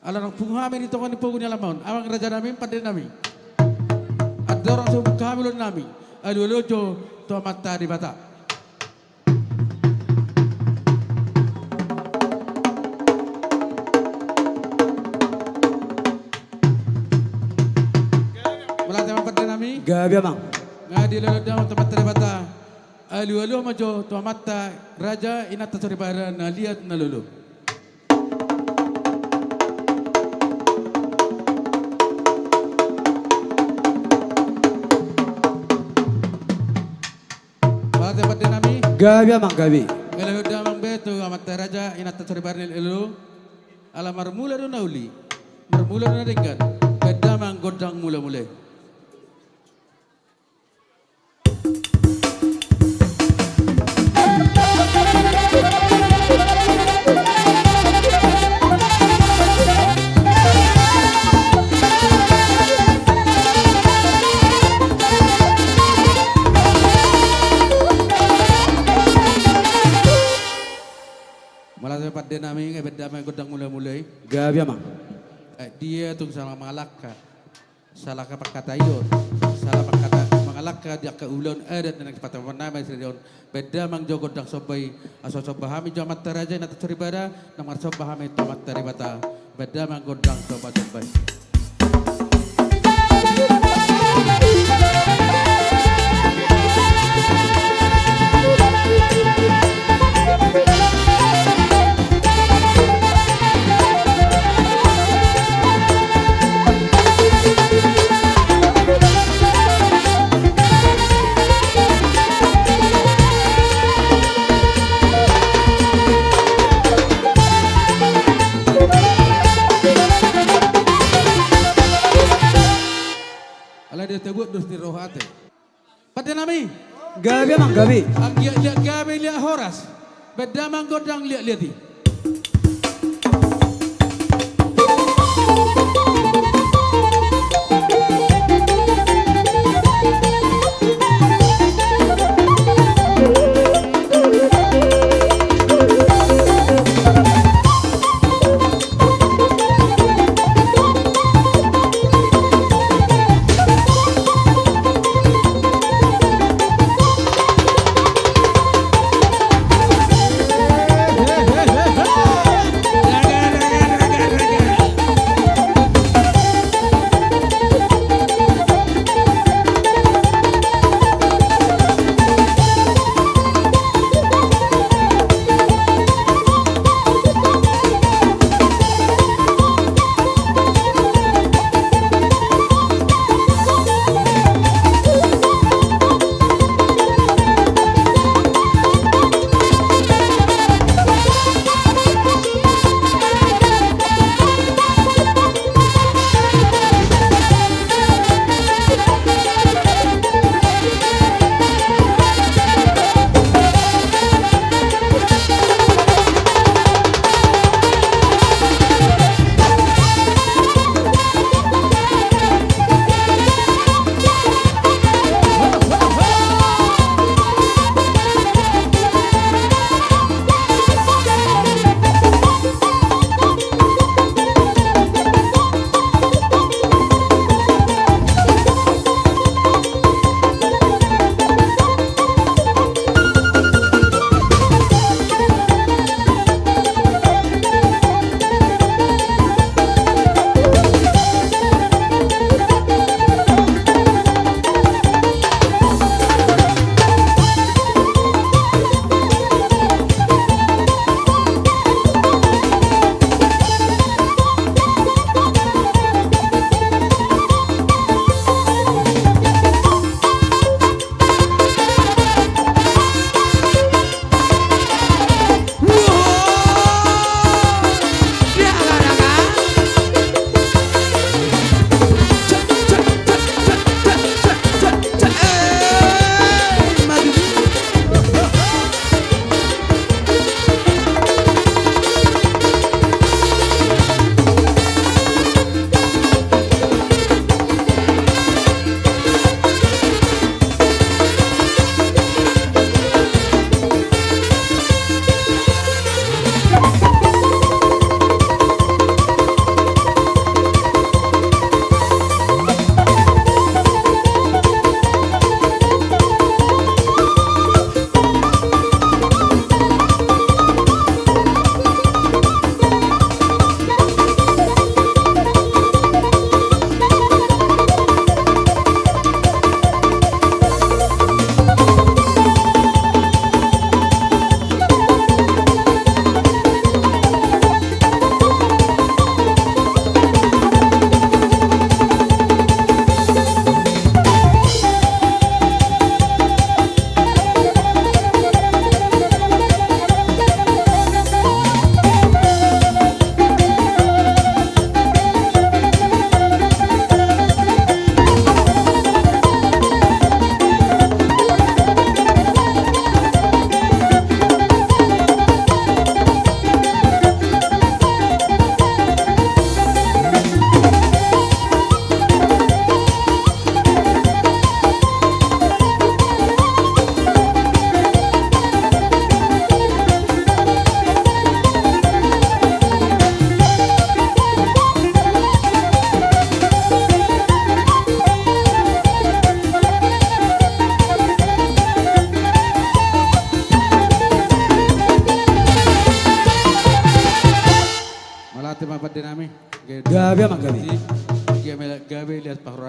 Alarang punghamin ito kan ipogun niya lamon. Awang raja namin, padin namin. At dorang sa punghamilon namin. Alulujo, to mata di bata. Malati ang padin namin. Gabi bang. Nga di lulod naman, to mata di bata. Alu-alu majo, to mata raja inata soribara na liat na lulu. Gabi bang gabi. Kalau damang beto amat raja inat soribara ni lulu. Alamar mula do nauli. Marmula do naringgan. Kadamang godang mula-mula. Pada namin ay beda may godang mula-mulay. Gabi bang. Dia tung salah mangalaka. Salah kapakatayon. Salah pakata mangalaka dia ke ulon adat dan kepataman nama isrion. Beda mang jo godang sobay aso sobahami jo amat teraja nata soribara namar sobahami to amat teribata. Beda mang godang sobay. Dia tebut dus di rohate. Pada nami. Gabi bang gabi. Ang lihat gabi lihat horas. Beda mang godang lihat. Hey.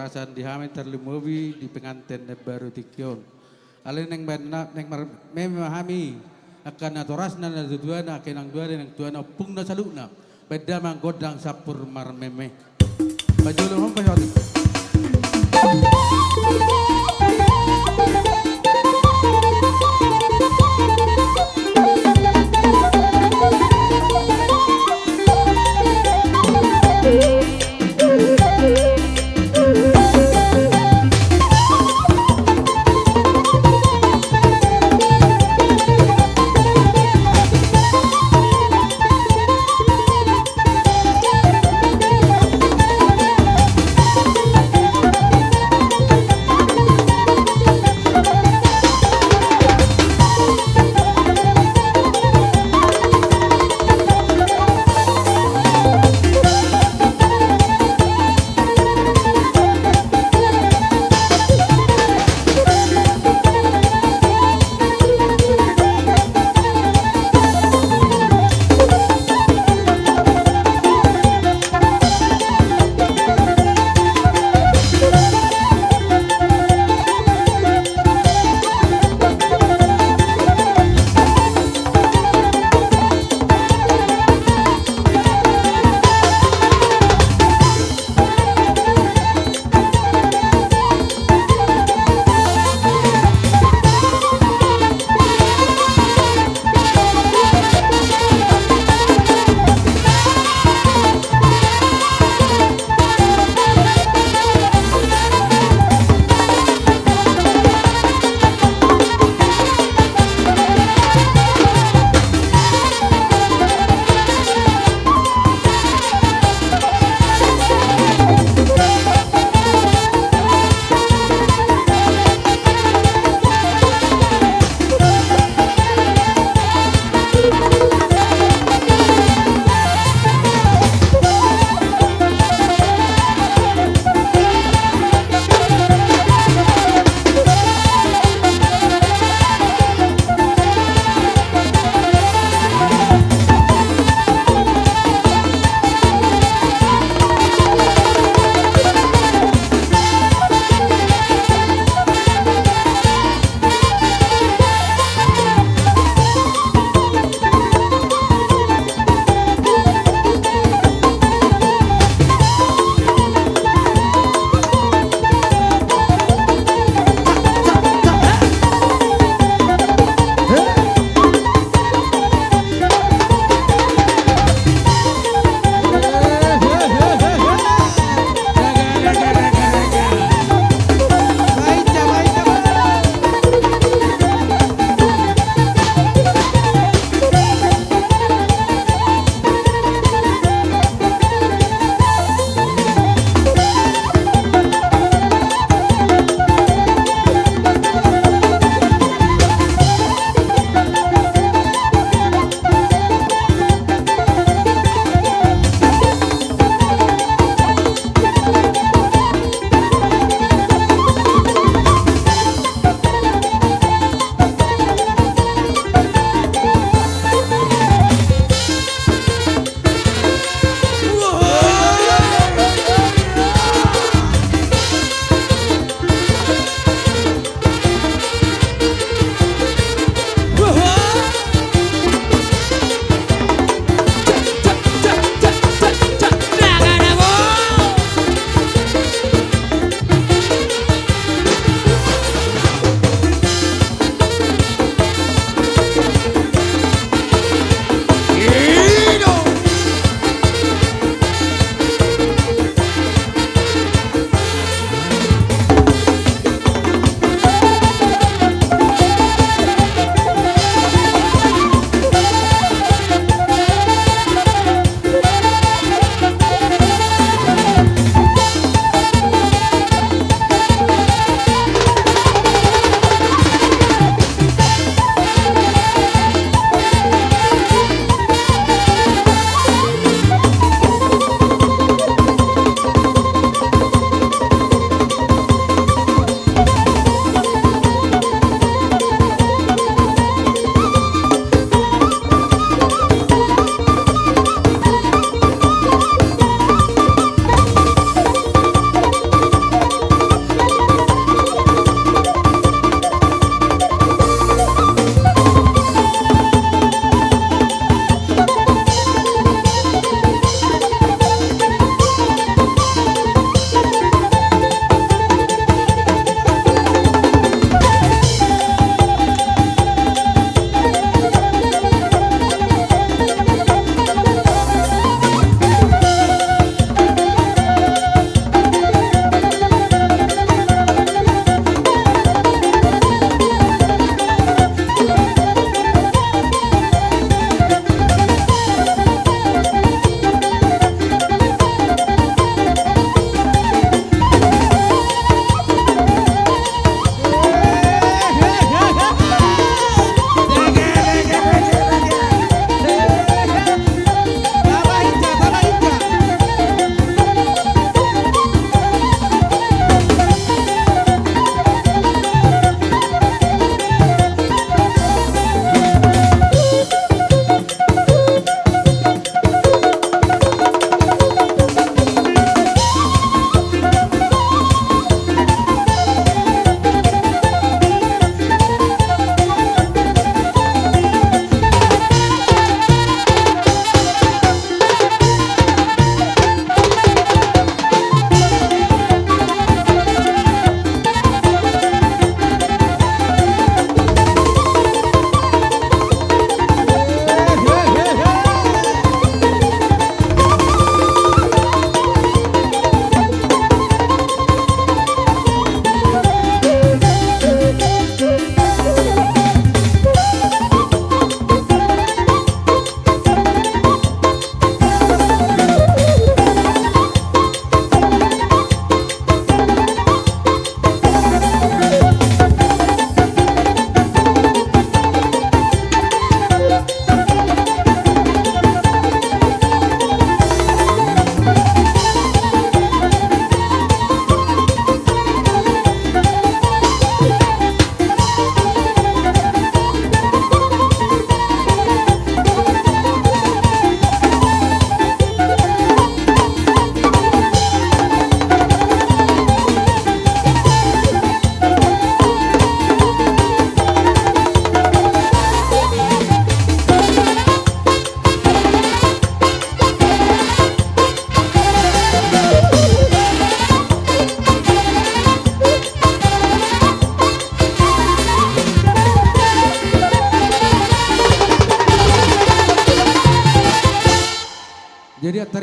kerasan di hamil terlimuwi di pengantin baru tikyon. Alin neng benak neng memahami akan naturasna na tujuan akan ang dua dan tuan opung na saluna. Beda manggodang sapur marmeme. Bajulung hong pasyotik.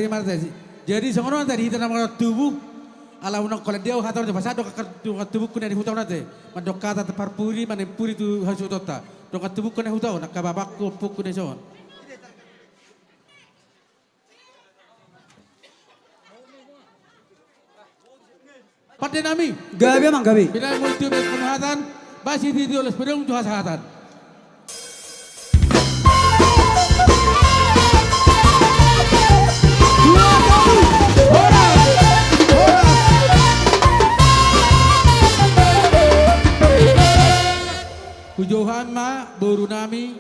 hari marte. Jadi songono tadi hita nama tubuh ala unang kola dia hatar de pasado ka tubuh kuna di hutau nate. Mandok kata parpuri manempuri tu hasu tota. Dok tubuh kuna hutau nakababak ko puk kuna son. Pati nami. Gabi mang gabi. Bila multi penahatan, basi di oleh pedang tu hasatan. Pujohan ma boru nami,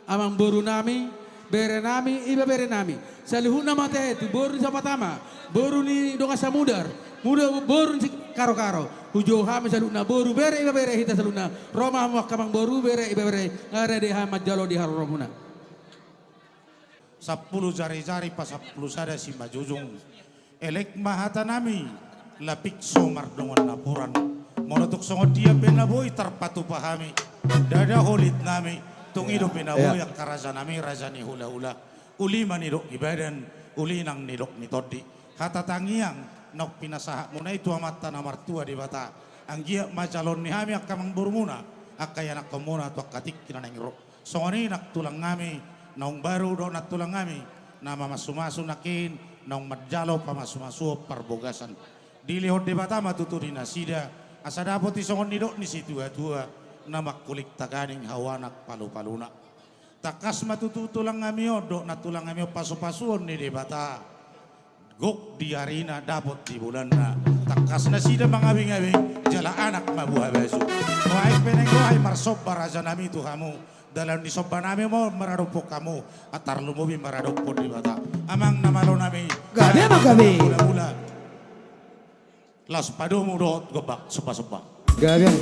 amang boru nami, bere nami, iba bere nami. Saluhun nama teh tu boru sa patama, boru ni donga samudar, muda boru ni karo-karo. Pujohan saluna boru bere iba bere hita saluna. Roma makamang boru bere iba bere ngare deha majalo di haromuna. 10 jari-jari pa 10 sada si majujung. Elek mahata nami, lapik somar dongan napuran. Monotok songot dia penaboy terpatu pahami. Dada holit nami, tung hidup penaboy yang karaza nami raza ni hula-hula. Uli manidok ibadan, uli nang nidok ni todi. Hata tangiang, nok pinasaha muna itu amat tanah martua di bata. Anggia majalon ni hami akamang burmuna. Akaya nak kemuna tu akatik kinanang ro. Songoni nak tulang ngami, naung baru do nak tulang ngami. Nama masu-masu nakin, naung majalo pa masu-masu parbogasan. Dilihot di bata matuturi nasida. Asa dapot isongon nidok ni si tua-tua nama kulik taganing hawanak palu-paluna. Takas matututulang ngami dok na tulang ngami pasu-pasuon ni debata. Gok di arina dapot di bulan na. Takas na sida mangabing-abing jala anak mabuha beso. Wahai peneng wahai marsob baraza nami tu kamu. Dalam di soba nami mo maradopok kamu. Atar lumubi maradopok di bata. Amang namalo nami. Gabi mang gabi. Mula-mula. Las padomu dot gobak sopa-sopa. Gabi mang.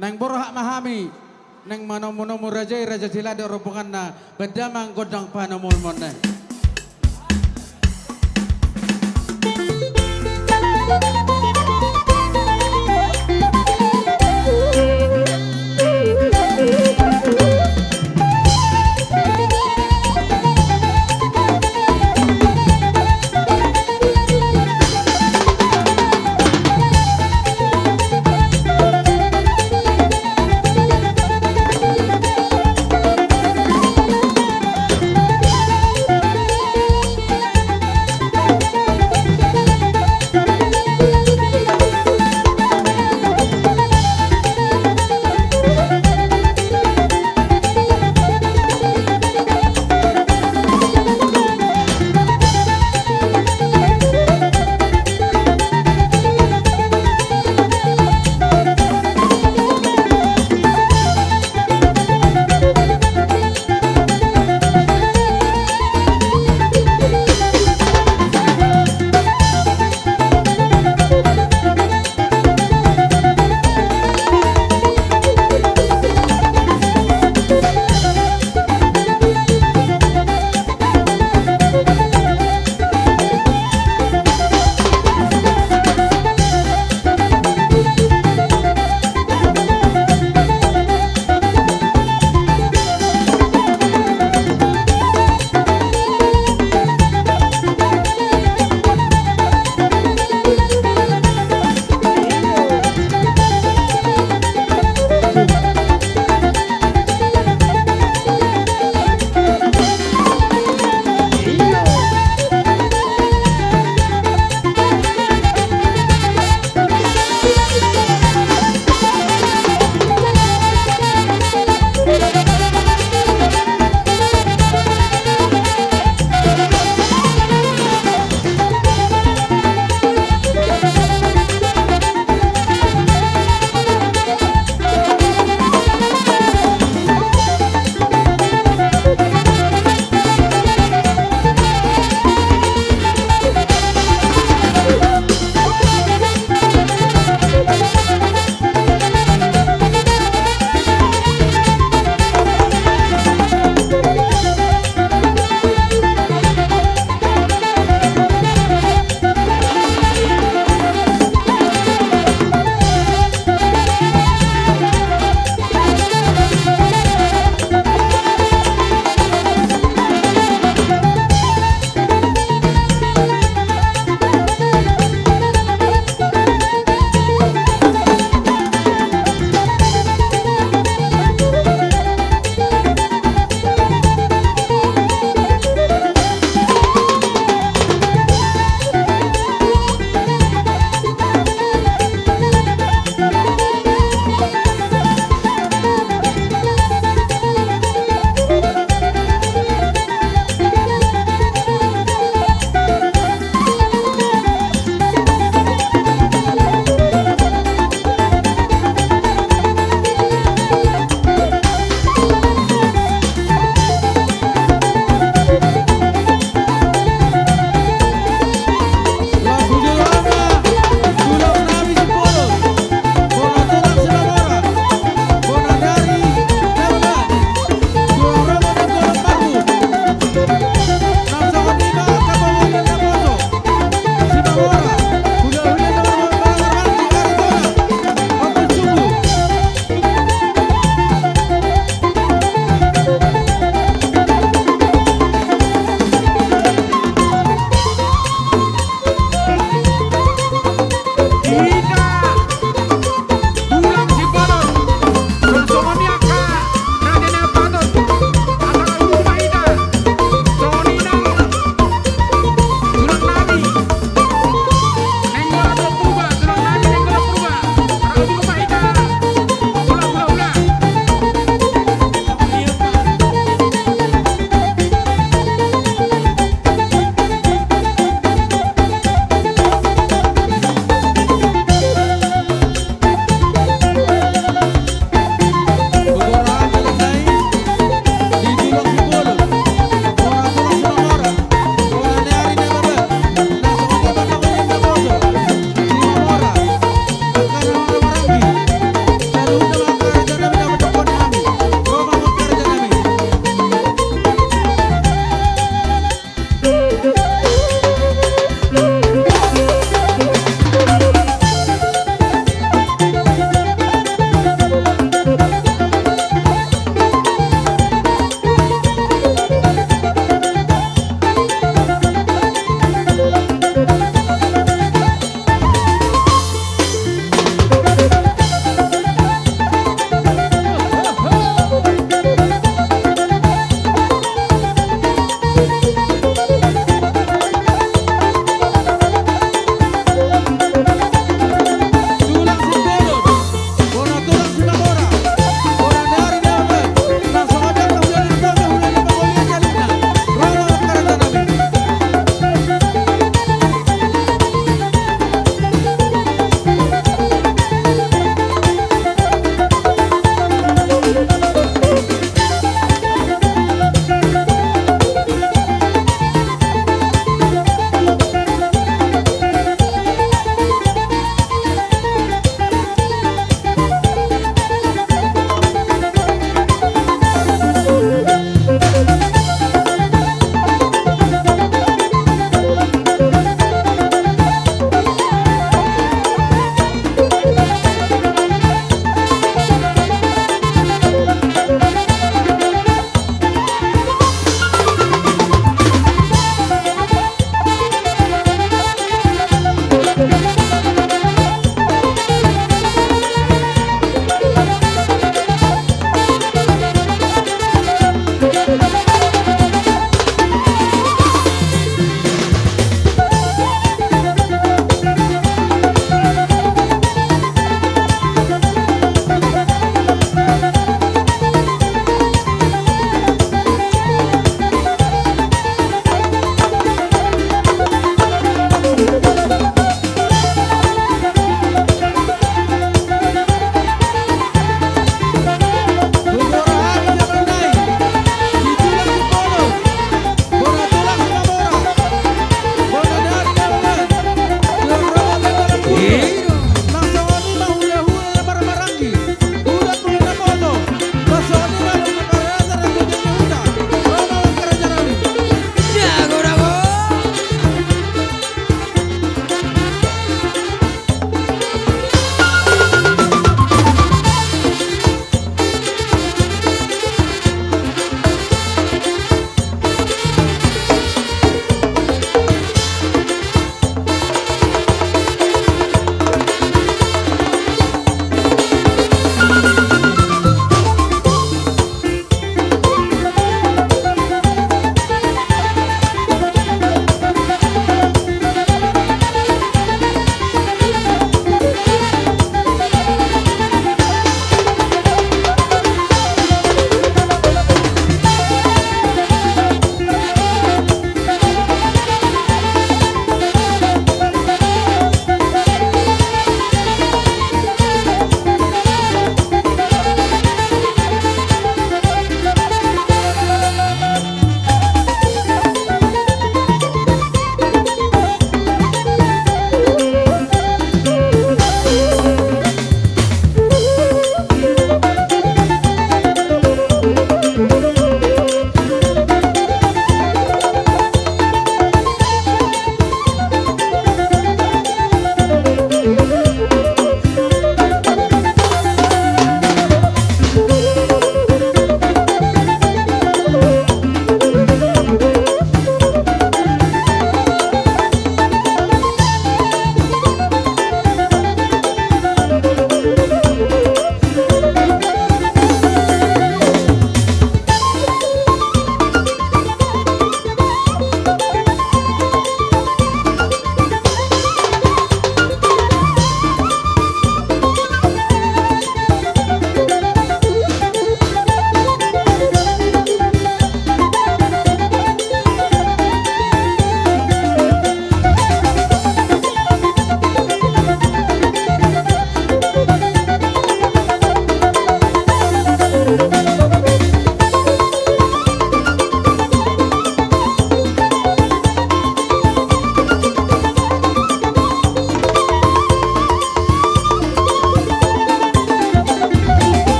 nang borahak mahami nang manomono rajai raja sila de rombongan na bedamang godang panomulmon na.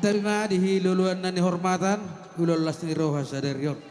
terima di hiluluan dan dihormatan ulolas ni roha saderion.